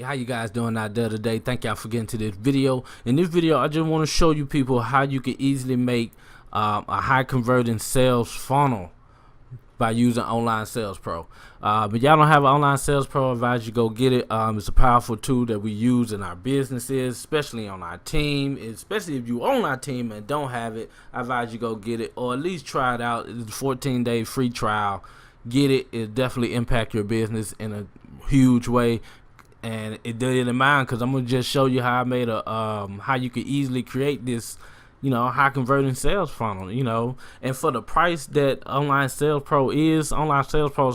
how you guys doing out there today? Thank y'all for getting to this video. In this video, I just want to show you people how you can easily make a high converting sales funnel by using Online Sales Pro. But y'all don't have an Online Sales Pro, I advise you go get it. It's a powerful tool that we use in our businesses, especially on our team. Especially if you own our team and don't have it, I advise you go get it, or at least try it out. It's a 14-day free trial. Get it. It definitely impact your business in a huge way. And it did it in mind because I'm gonna just show you how I made a how you could easily create this, high converting sales funnel, and for the price that Online Sales Pro is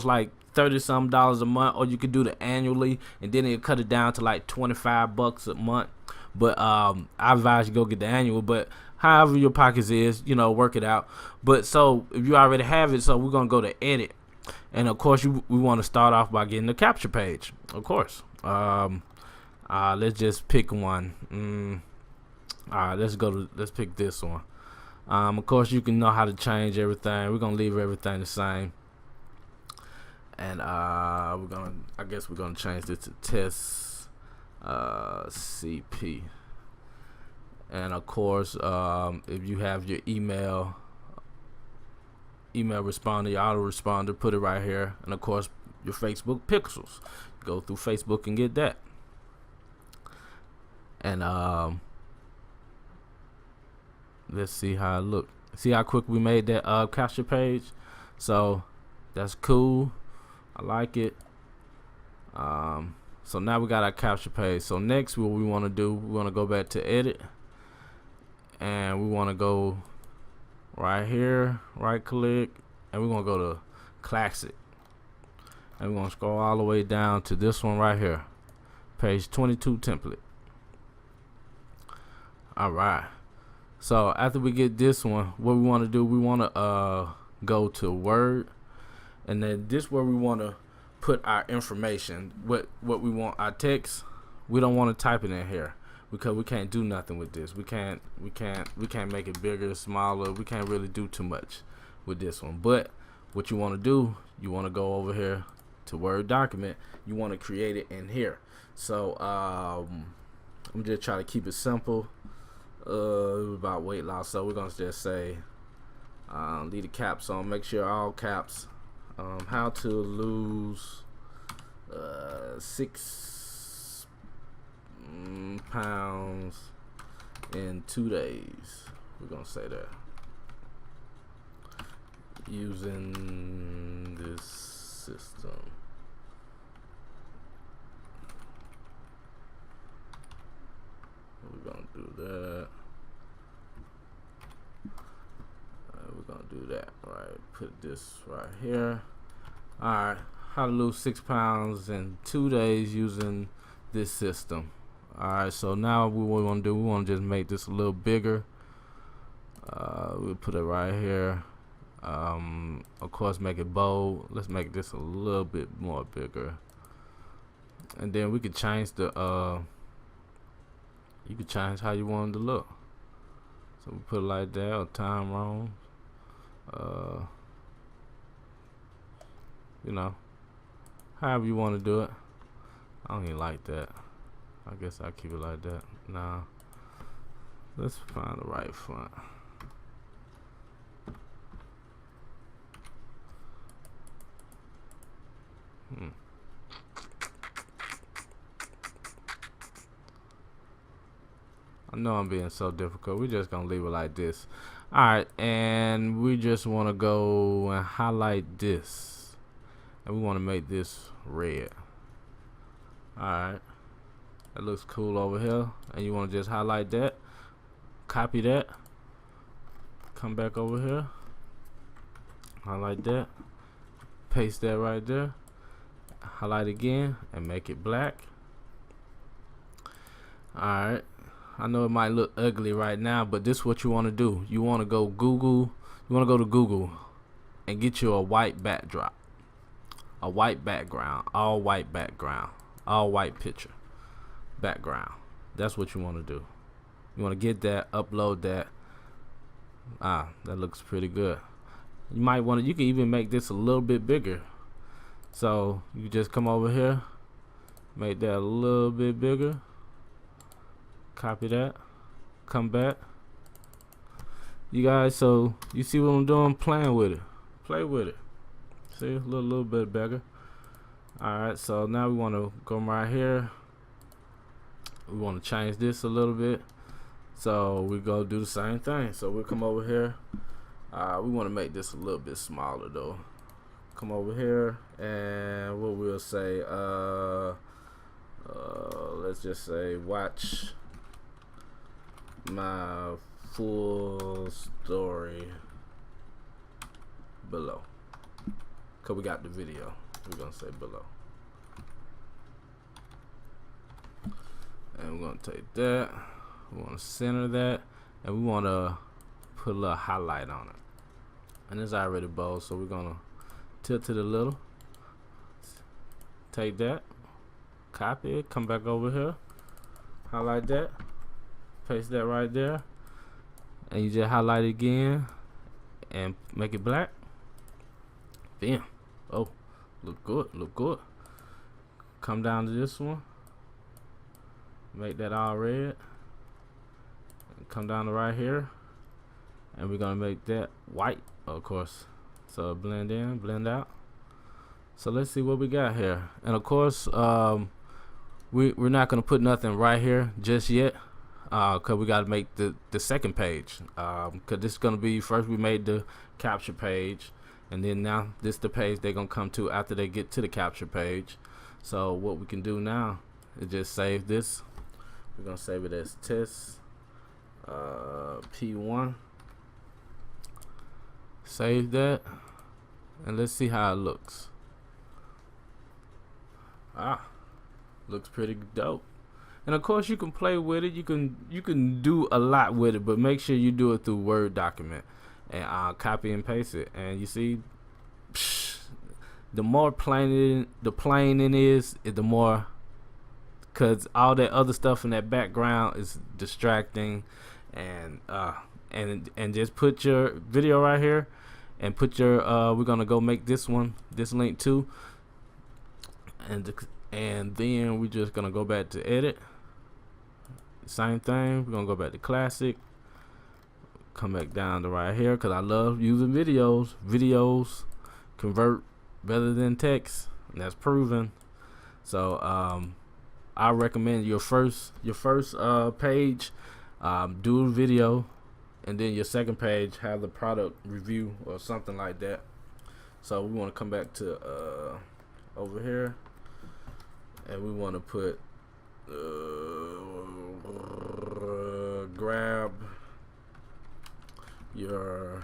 like $30-something a month, or you could do it annually and then it cut it down to like $25 a month. But I advise you go get the annual, but however your pockets is, work it out. But so if you already have it, so we're gonna go to edit, and of course we want to start off by getting the capture page, of course. Let's just pick one. Alright, let's pick this one. Of course you can know how to change everything. We're gonna leave everything the same. And I guess we're gonna change this to test CP. And of course, if you have your email responder, your autoresponder, put it right here. And of course your Facebook pixels. Go through Facebook and get that. And let's see how it look. See how quick we made that capture page. So that's cool. I like it. So now we got our capture page. So next, what we want to do, we want to go back to edit, and we want to go right here, right click, and we're gonna go to classic. And we're going to scroll all the way down to this one right here, page 22 template. Alright, so after we get this one, what we want to do, we want to go to Word, and then this where we want to put our information, what we want, our text. We don't want to type it in here because we can't do nothing with this. We can't make it bigger, smaller. We can't really do too much with this one. But what you want to do, you want to go over here to Word document. You want to create it in here. So I'm just trying to keep it simple. About weight loss, so we're gonna just say leave the caps on, make sure all caps. How to lose 6 pounds in 2 days. We're gonna say that using this system. We're gonna do that. We're gonna do that. Right. Put this right here. Alright. How to lose 6 pounds in 2 days using this system. Alright. So now what we want to do, we want to just make this a little bigger. We'll put it right here. Of course, make it bold. Let's make this a little bit more bigger. And then we could change the you can change how you want it to look. So we put it like that, or time wrong. However you want to do it. I don't even like that. I guess I'll keep it like that. Nah. Let's find the right font. I know I'm being so difficult. We're just gonna leave it like this. Alright, and we just want to go and highlight this, and we want to make this red. Alright, that looks cool over here. And you want to just highlight that, copy that, come back over here, highlight that, paste that right there, highlight again, and make it black. Alright, I know it might look ugly right now, but this is what you want to do. You want to go Google. You want to go to Google and get you a white backdrop, a white background, all white background, all white picture background. That's what you want to do. You want to get that, upload that. That looks pretty good. You might want to. You can even make this a little bit bigger. So you just come over here, Make that a little bit bigger. Copy that. Come back. You guys, so you see what I'm doing? Playing with it. Play with it. See, a little bit bigger. Alright, so now we want to go right here. We want to change this a little bit. So we go do the same thing. So we'll come over here. We want to make this a little bit smaller though. Come over here and what we'll say, let's just say watch my full story below. Cause we got the video. We're gonna say below. And we're gonna take that. We wanna center that, and we wanna put a little highlight on it. And it's already bold, so we're gonna tilt it a little. Take that, copy it, come back over here, highlight that, paste that right there, and you just highlight it again and make it black. Bam. Oh, look good, look good. Come down to this one, make that all red, and come down to right here, and we're gonna make that white, of course. So blend in, blend out. So let's see what we got here. And of course, we're not gonna put nothing right here just yet, cause we gotta make the second page. Cause this is gonna be, first we made the capture page, and then now this the page they're gonna come to after they get to the capture page. So what we can do now is just save this. We're gonna save it as test P1. Save that, and let's see how it looks. Looks pretty dope. And of course you can play with it. You can do a lot with it, but make sure you do it through Word document and copy and paste it. And you see, the more plain it is, the more, cause all that other stuff in that background is distracting. And just put your video right here, and put your we're gonna go make this link too, and then we're just gonna go back to edit. Same thing, we're gonna go back to classic, come back down to right here, because I love using videos convert better than text, and that's proven. So I recommend your first page, do a video, and then your second page have the product review or something like that. So we want to come back to over here, and we want to put grab your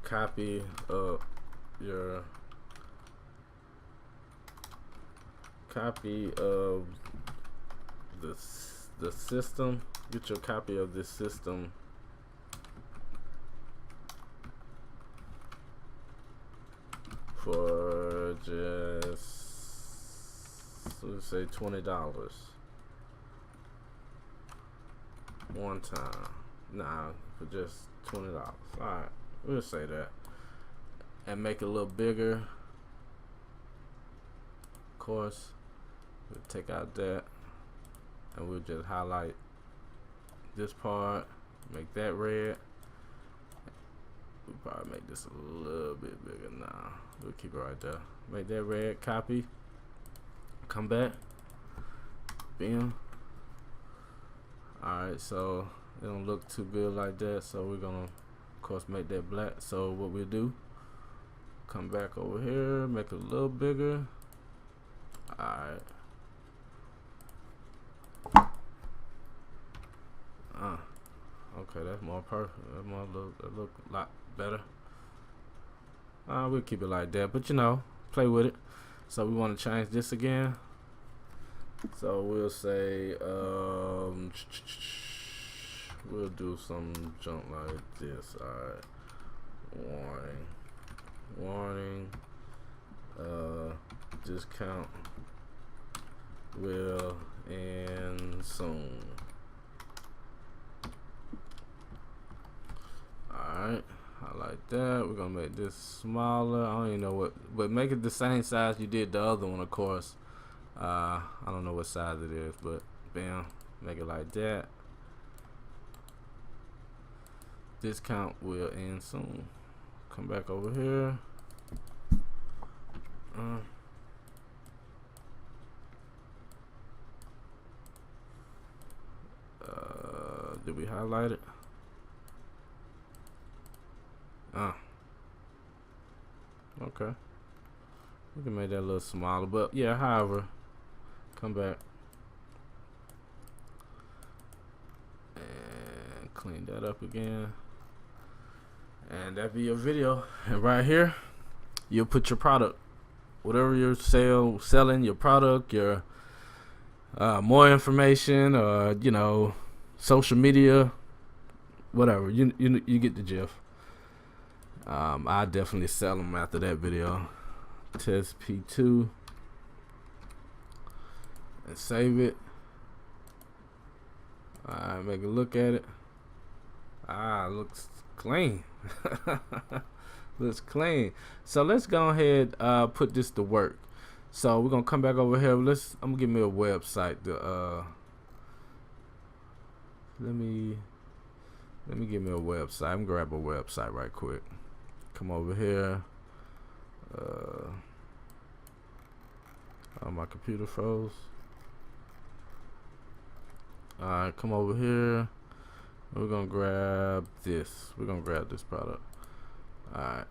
copy of the system. Get your copy of this system for just, let's say $20 one time. Nah, for just $20. Alright, we'll say that, and make it a little bigger. Of course, we'll take out that, and we'll just highlight this part, make that red. We'll probably make this a little bit bigger now. We'll keep it right there. Make that red, copy, come back, bam. Alright, so it don't look too good like that, so we're gonna, of course, make that black. So what we'll do, come back over here, make it a little bigger. Alright. Okay, that's more perfect. That look a lot better. We'll keep it like that, but you know, play with it. So we want to change this again. So we'll say we'll do some junk like this. Alright. Warning. Discount will end soon. Alright, I like that. We're gonna make this smaller. I don't even know what, but make it the same size you did the other one, of course. I don't know what size it is, but bam, make it like that. Discount will end soon. Come back over here. Did we highlight it? Okay. We can make that a little smaller, but yeah, however, come back and clean that up again. And that'll be your video. And right here, you'll put your product, whatever you're selling, your product, your more information, or you know, social media, whatever. You get the gist. I definitely sell them after that video. Test P2 and save it. Alright, make a look at it. Looks clean. Looks clean. So let's go ahead put this to work. So we're gonna come back over here. I'm gonna give me a website to let me give me a website. I'm gonna grab a website right quick. Come over here. My computer froze. Alright, come over here. We're gonna grab this. We're gonna grab this product. Alright.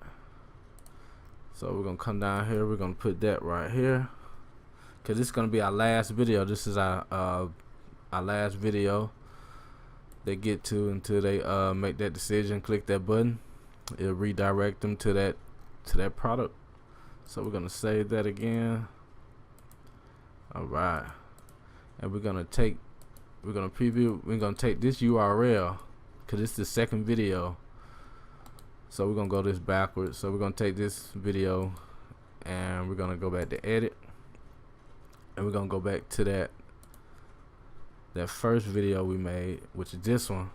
So we're gonna come down here. We're gonna put that right here, cause this is gonna be our last video. This is our last video they get to until they make that decision. Click that button. It'll redirect them to that product. So we're gonna save that again. All right, and we're gonna preview. We're gonna take this URL because it's the second video. So we're gonna go this backwards. So we're gonna take this video and we're gonna go back to edit, and we're gonna go back to that first video we made, which is this one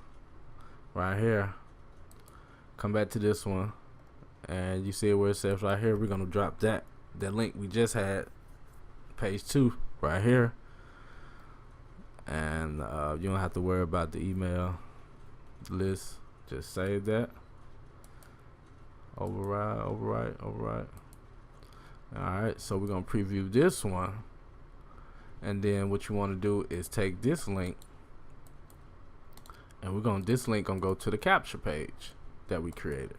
right here. Come back to this one, and you see where it says right here. We're gonna drop that link we just had, page 2 right here, and you don't have to worry about the email list. Just save that. Override. Alright, so we're gonna preview this one, and then what you want to do is take this link, and this link gonna go to the capture page that we created.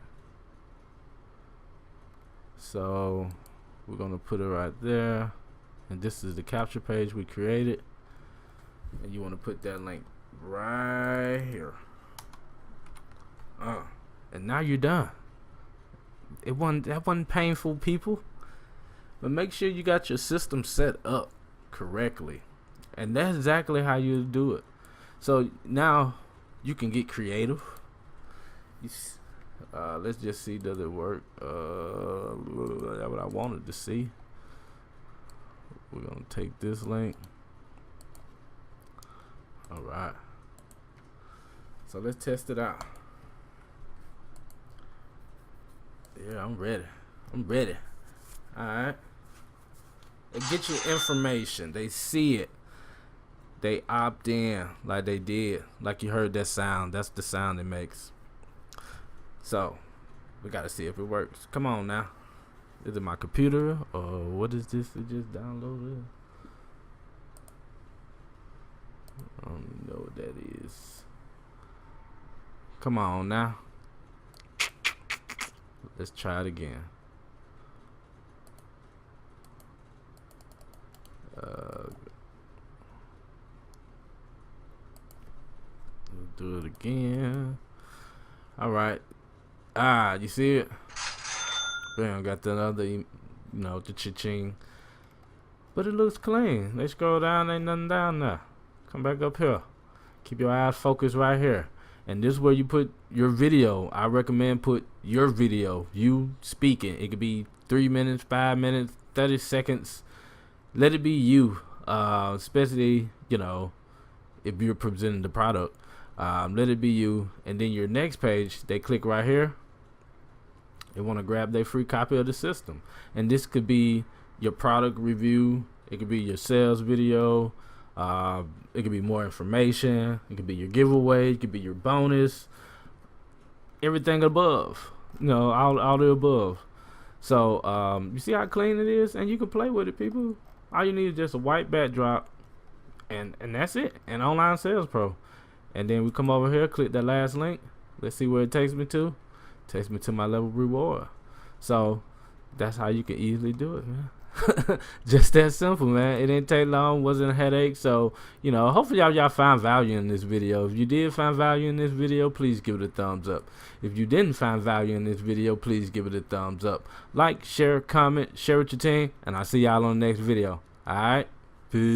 So we're gonna put it right there, and this is the capture page we created, and you want to put that link right here. And now you're done. That wasn't painful, people. But make sure you got your system set up correctly, and that's exactly how you do it. So now you can get creative. Let's just see, does it work? That's what I wanted to see. We're gonna take this link. All right, so let's test it out. Yeah, I'm ready. All right, they get your information. They see it. They opt in like they did, like you heard that sound. That's the sound it makes. So we gotta see if it works. Come on now. Is it my computer or what is this? It just downloaded. I don't even know what that is. Come on now. Let's try it again. We'll do it again. All right. You see it? Bam, got that other, the cha-ching. But it looks clean. Let's scroll down, ain't nothing down there. Come back up here. Keep your eyes focused right here. And this is where you put your video. I recommend put your video, you speaking. It could be 3 minutes, 5 minutes, 30 seconds. Let it be you, especially, if you're presenting the product. Let it be you. And then your next page, they click right here. They want to grab their free copy of the system. And this could be your product review. It could be your sales video. It could be more information. It could be your giveaway. It could be your bonus. Everything above. All the above. So you see how clean it is, and you can play with it, people. All you need is just a white backdrop, and that's it. And Online Sales Pro. And then we come over here, click that last link. Let's see where it takes me to. It takes me to my level reward. So that's how you can easily do it, man. Just that simple, man. It didn't take long, wasn't a headache. So hopefully y'all found value in this video. If you did find value in this video, please give it a thumbs up. If you didn't find value in this video, please give it a thumbs up. Like, share, comment, share with your team, and I'll see y'all on the next video. Alright, peace.